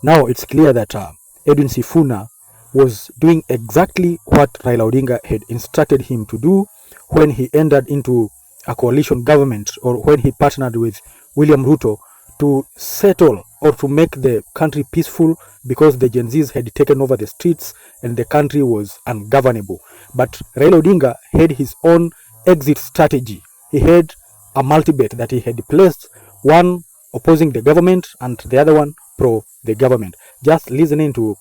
Now it's clear that Edwin Sifuna was doing exactly what Raila Odinga had instructed him to do when he entered into a coalition government, or when he partnered with William Ruto to settle or to make the country peaceful, because the Gen Zs had taken over the streets and the country was ungovernable. But Raila Odinga had his own exit strategy. He had a multi-bet that he had placed, one opposing the government and the other one pro the government. Just listening to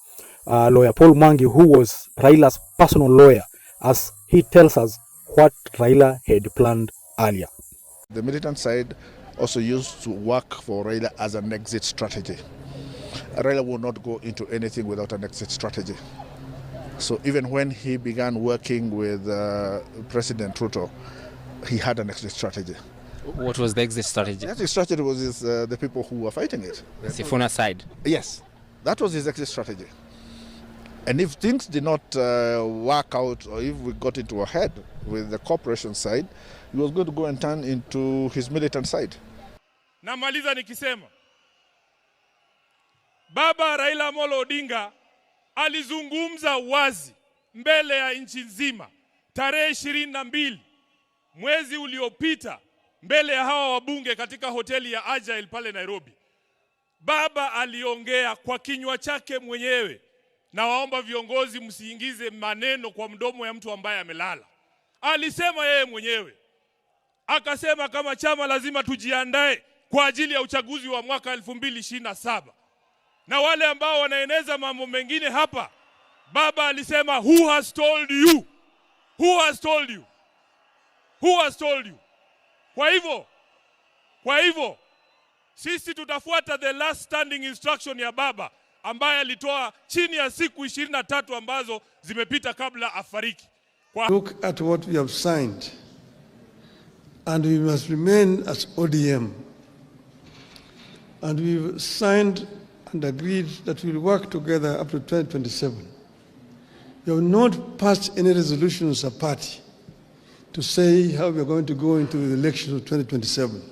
lawyer Paul Mwangi, who was Raila's personal lawyer, as he tells us what Raila had planned earlier. The militant side also used to work for Raila as an exit strategy. Raila will not go into anything without an exit strategy. So even when he began working with President Ruto, he had an exit strategy. What was the exit strategy? The exit strategy was the people who were fighting it. Sifuna side? Yes, that was his exit strategy. And if things did not work out, or if we got into a head with the corporation side, he was going to go and turn into his militant side. Namaliza nikisema, Baba Raila Amolo Odinga alizungumza wazi mbele ya nchi nzima tarehe 22 mwezi uliopita mbele ya hawa wabunge katika hoteli ya Agile pale Nairobi. Baba aliongea kwa kinywa chake mwenyewe, na waomba viongozi msiingize maneno kwa mdomo ya mtu ambaye amelala. Alisema yeye mwenyewe, akasema kama chama lazima tujiandae kwa ajili ya uchaguzi wa mwaka 2027. Na wale ambao wanaeneza mambo mengine hapa, Baba alisema, who has told you? Who has told you? Who has told you? Kwa hivyo sisi tutafuata the last standing instruction ya Baba ambaye alitoa chini ya siku 23 ambazo zimepita kabla afariki. Look at what we have signed, and we must remain as ODM. And we've signed and agreed that we'll work together up to 2027. We have not passed any resolutions as a party to say how we are going to go into the elections of 2027.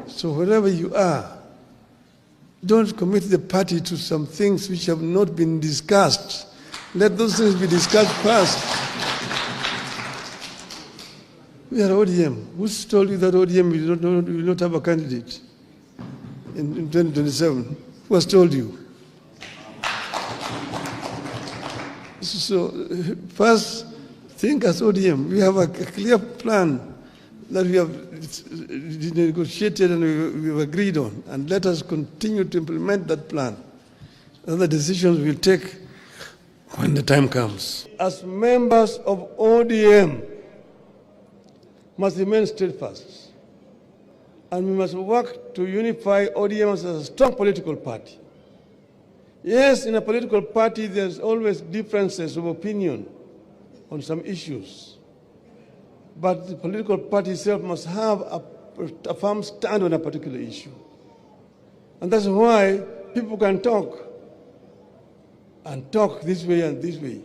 So wherever you are, don't commit the party to some things which have not been discussed. Let those things be discussed first. We are ODM. Who's told you that ODM will not have a candidate in 2027? Who has told you? So first, think as ODM. We have a clear plan that we have negotiated and we have agreed on, and let us continue to implement that plan. Other decisions we'll take when the time comes. As members of ODM, must remain steadfast, and we must work to unify ODM as a strong political party. Yes, in a political party, there's always differences of opinion on some issues. But the political party itself must have a firm stand on a particular issue. And that's why people can talk, and talk this way and this way.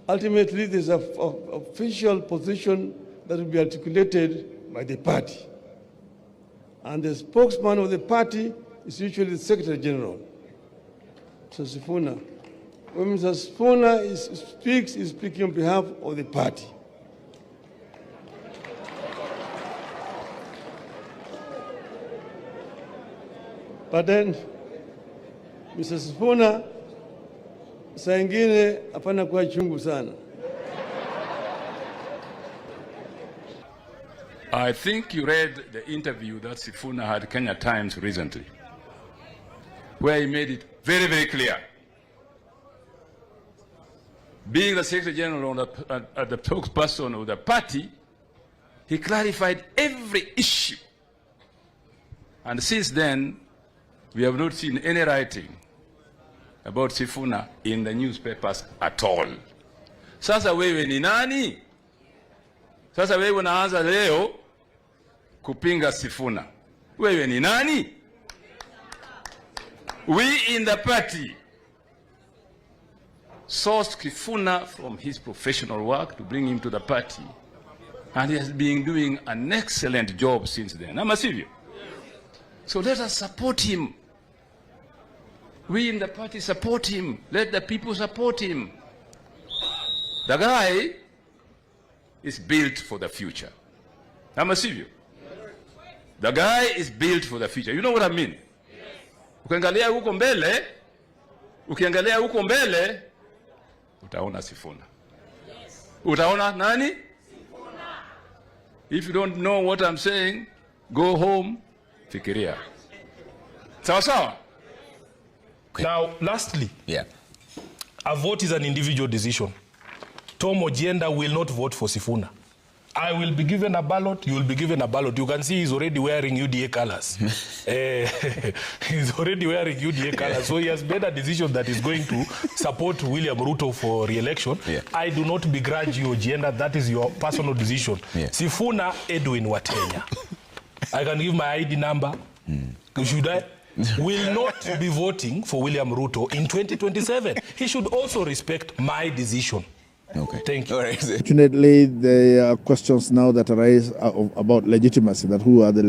Ultimately, there's an official position that will be articulated by the party. And the spokesman of the party is usually the Secretary General, Mr. Sifuna. When Mr. Sifuna speaks, he's speaking on behalf of the party. But then, Mr. Sifuna, saa ingine hapana kuwa chungu sana. I think you read the interview that Sifuna had Kenya Times recently, where he made it very, very clear. Being the Secretary General and the spokesperson of the party, he clarified every issue. And since then, we have not seen any writing about Sifuna in the newspapers at all. Sasa wewe ni nani? Sasa wewe unaanza leo kupinga Sifuna. Wewe ni nani? We in the party sourced Sifuna from his professional work to bring him to the party. And he has been doing an excellent job since then. Ama sivyo? So let us support him. We in the party support him. Let the people support him. The guy is built for the future. I'm a civil. The guy is built for the future. You know what I mean? Ukiangalia huko mbele, utaona Sifuna. Utaona nani? Sifuna. If you don't know what I'm saying, go home, fikiria. Sawa sawa? Now, lastly, yeah, a vote is an individual decision. Tom Ojienda will not vote for Sifuna. I will be given a ballot, you will be given a ballot. You can see he's already wearing UDA colors. He's already wearing UDA colors. So he has made a decision that is going to support William Ruto for re-election. Yeah. I do not begrudge you, Ojienda. That is your personal decision. Yeah. Sifuna Edwin Watenya. I can give my ID number. Should I? Will not be voting for William Ruto in 2027. He should also respect my decision. okay. Thank you. All right. Fortunately, there are questions now that arise about legitimacy, that who are the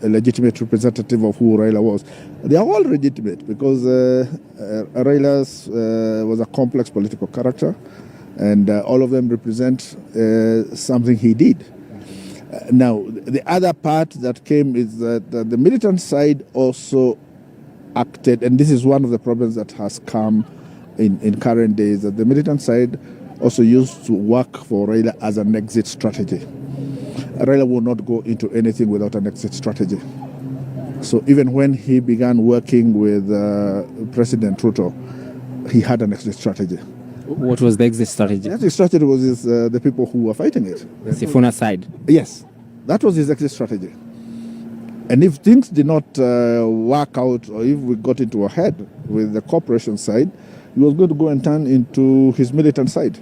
legitimate representative of who Raila was. They are all legitimate because Raila was a complex political character, and all of them represent something he did. Now, the other part that came is that the militant side also acted, and this is one of the problems that has come in current days, that the militant side also used to work for Raila as an exit strategy. Raila will not go into anything without an exit strategy. So even when he began working with President Ruto, he had an exit strategy. What was the exit strategy? The exit strategy was the people who were fighting it. Sifuna side. Yes, that was his exit strategy. And if things did not work out, or if we got into a head with the corporation side, he was going to go and turn into his militant side.